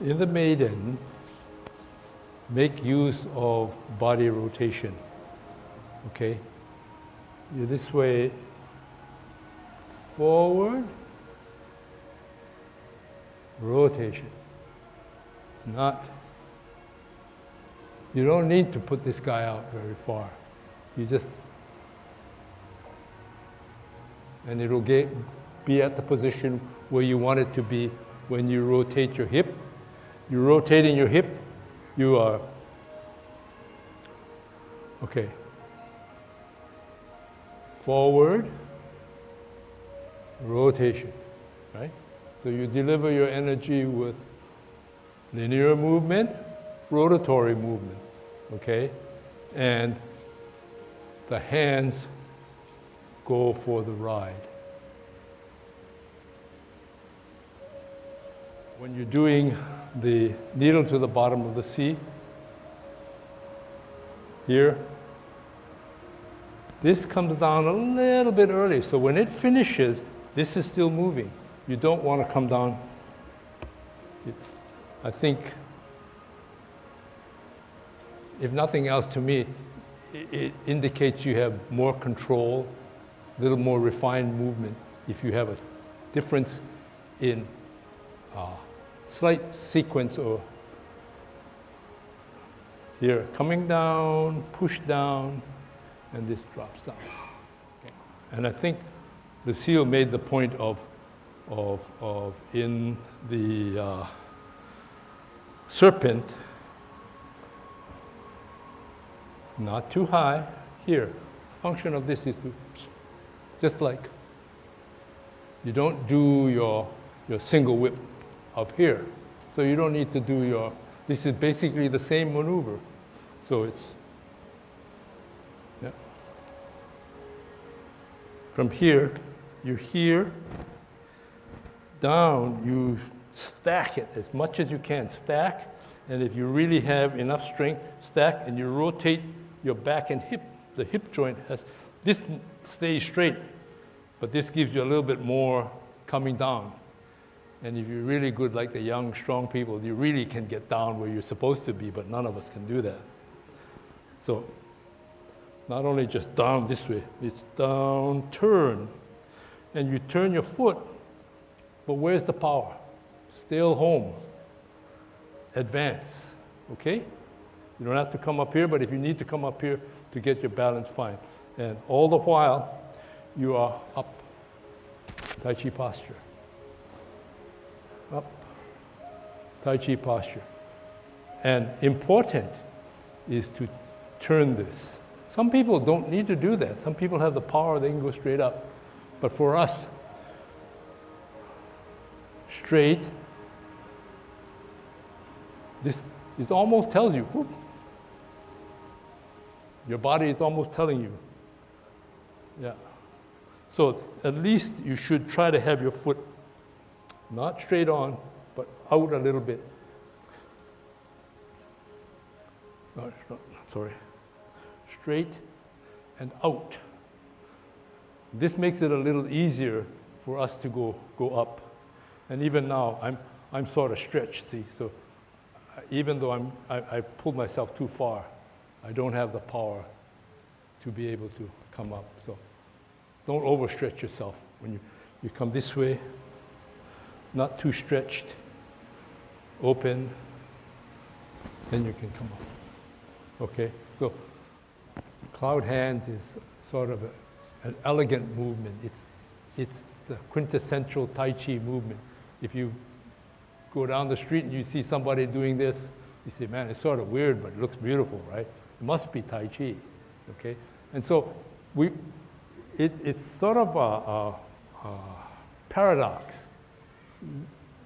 In the maiden, make use of body rotation. Okay? You this way, forward, rotation. Not, you don't need to put this guy out very far. You just, and it'll be at the position where you want it to be when you rotate your hip. You're rotating your hip, you are, okay, forward, rotation, right? So you deliver your energy with linear movement, rotatory movement, okay? And the hands go for the ride. When you're doing the needle to the bottom of the sea, here, this comes down a little bit early. So when it finishes, this is still moving. You don't want to come down. I think, if nothing else to me, it indicates you have more control, a little more refined movement if you have a difference in slight sequence or here, coming down, push down, and this drops down. Okay. And I think Lucille made the point of in the serpent, not too high. Here, the function of this is to, just like, you don't do your single whip up here. So you don't need to do your, this is basically the same maneuver. So it's, yeah. From here, you're here, down, you stack it as much as you can, stack, and if you really have enough strength, stack, and you rotate your back and hip. The hip joint has, this stays straight, but this gives you a little bit more coming down. And if you're really good, like the young, strong people, you really can get down where you're supposed to be, but none of us can do that. So, not only just down this way, it's down, turn. And you turn your foot, but where's the power? Still home. Advance, okay? You don't have to come up here, but if you need to come up here to get your balance, fine. And all the while, you are up, Tai Chi posture. Up, Tai Chi posture. And important is to turn this. Some people don't need to do that. Some people have the power, they can go straight up. But for us, straight, this, it almost tells you, whoop. Your body is almost telling you. Yeah. So at least you should try to have your foot not straight on, but out a little bit. No, sorry. Straight and out. This makes it a little easier for us to go up. And even now, I'm sort of stretched, see? So even though I pulled myself too far, I don't have the power to be able to come up. So don't overstretch yourself. When you come this way, not too stretched, open, then you can come up. Okay? So cloud hands is sort of an elegant movement. It's the quintessential Tai Chi movement. If you go down the street and you see somebody doing this, you say, man, it's sort of weird, but it looks beautiful, right? It must be Tai Chi, okay? And so it's sort of a paradox.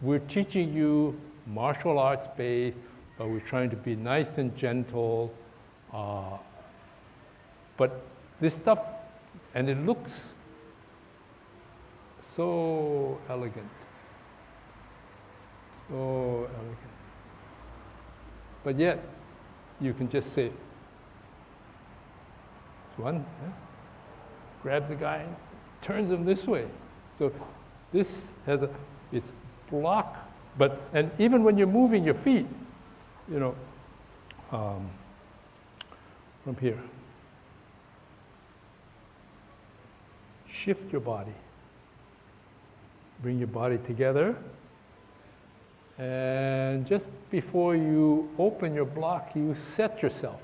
We're teaching you martial arts based, but we're trying to be nice and gentle. But this stuff, and it looks so elegant. So elegant. But yet, you can just say, it's one, grabs the guy, turns him this way. So this has it's block And even when you're moving your feet, from here, shift your body. Bring your body together. And just before you open your block, you set yourself.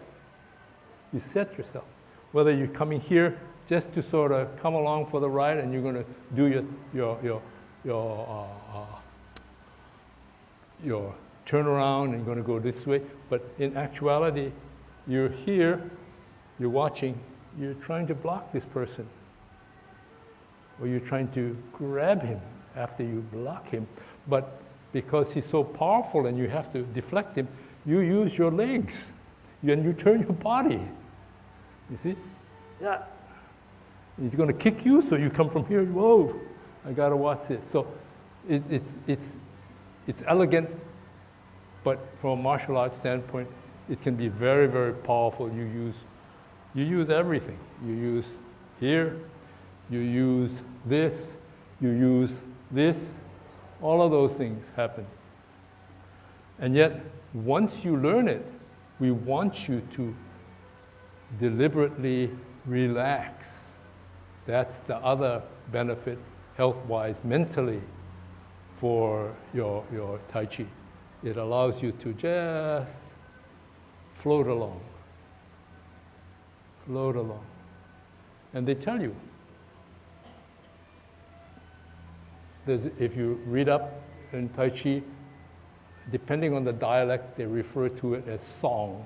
You set yourself. Whether you're coming here just to sort of come along for the ride and you're going to do your turnaround and you're going to go this way. But in actuality, you're here, you're watching, you're trying to block this person. Or you're trying to grab him after you block him. But because he's so powerful and you have to deflect him, you use your legs and you turn your body. You see? Yeah. He's going to kick you, so you come from here. Whoa, I got to watch this. So it's elegant, but from a martial arts standpoint, it can be very, very powerful. You use everything. You use here, you use this, you use this. All of those things happen. And yet, once you learn it, we want you to deliberately relax. That's the other benefit, health-wise, mentally, for your Tai Chi. It allows you to just float along. Float along. And they tell you, if you read up in Tai Chi, depending on the dialect, they refer to it as song.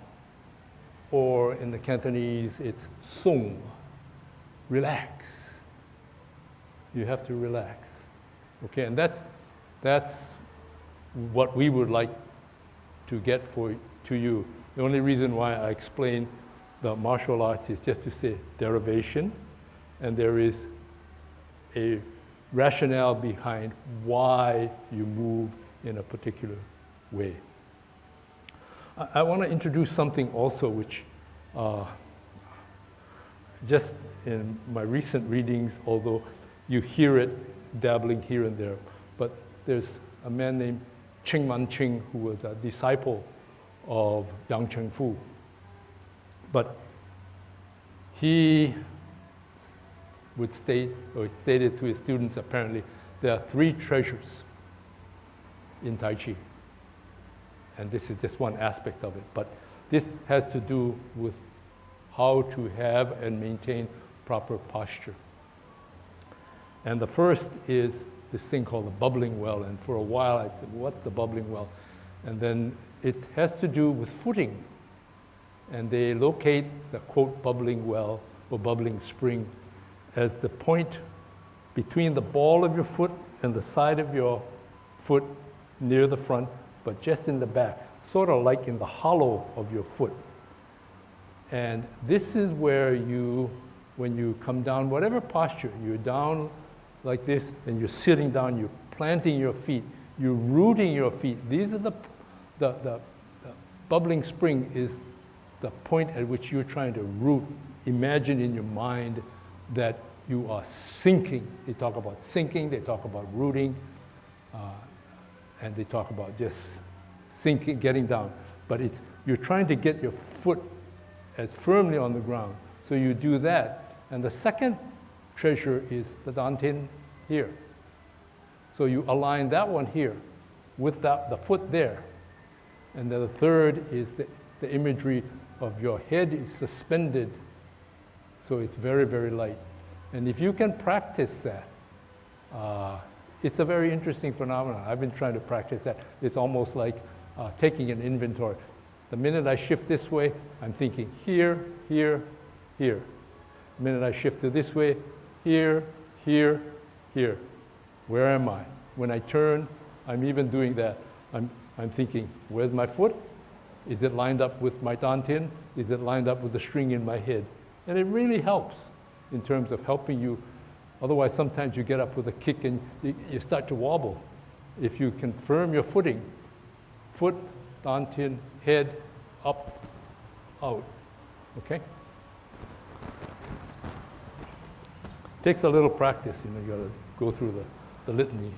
Or in the Cantonese, it's sung. Relax. You have to relax. Okay, and that's what we would like to get to you. The only reason why I explain the martial arts is just to say derivation, and there is a rationale behind why you move in a particular way. I want to introduce something also which just in my recent readings, although you hear it dabbling here and there, but there's a man named Ching Man Ching who was a disciple of Yang Cheng Fu. But he would state, or stated to his students apparently, there are 3 treasures in Tai Chi. And this is just one aspect of it. But this has to do with how to have and maintain proper posture. And the first is this thing called the bubbling well. And for a while I said, what's the bubbling well? And then it has to do with footing. And they locate the, quote, bubbling well or bubbling spring as the point between the ball of your foot and the side of your foot near the front, but just in the back, sort of like in the hollow of your foot. And this is where you, when you come down, whatever posture, you're down like this, and you're sitting down, you're planting your feet, you're rooting your feet. These are the bubbling spring is the point at which you're trying to root. Imagine in your mind that you are sinking. They talk about sinking, they talk about rooting, and they talk about just sinking, getting down. But you're trying to get your foot as firmly on the ground. So you do that. And the second treasure is the dantian here. So you align that one here with the foot there. And then the third is the imagery of your head is suspended. So it's very, very light. And if you can practice that, it's a very interesting phenomenon. I've been trying to practice that. It's almost like taking an inventory. The minute I shift this way, I'm thinking here, here, here. The minute I shift to this way, here, here, here. Where am I? When I turn, I'm even doing that. I'm thinking, where's my foot? Is it lined up with my dantian? Is it lined up with the string in my head? And it really helps in terms of helping you. Otherwise, sometimes you get up with a kick and you start to wobble. If you can firm your footing, foot, dantian, head, up, out, okay? Takes a little practice, you got to go through the litany.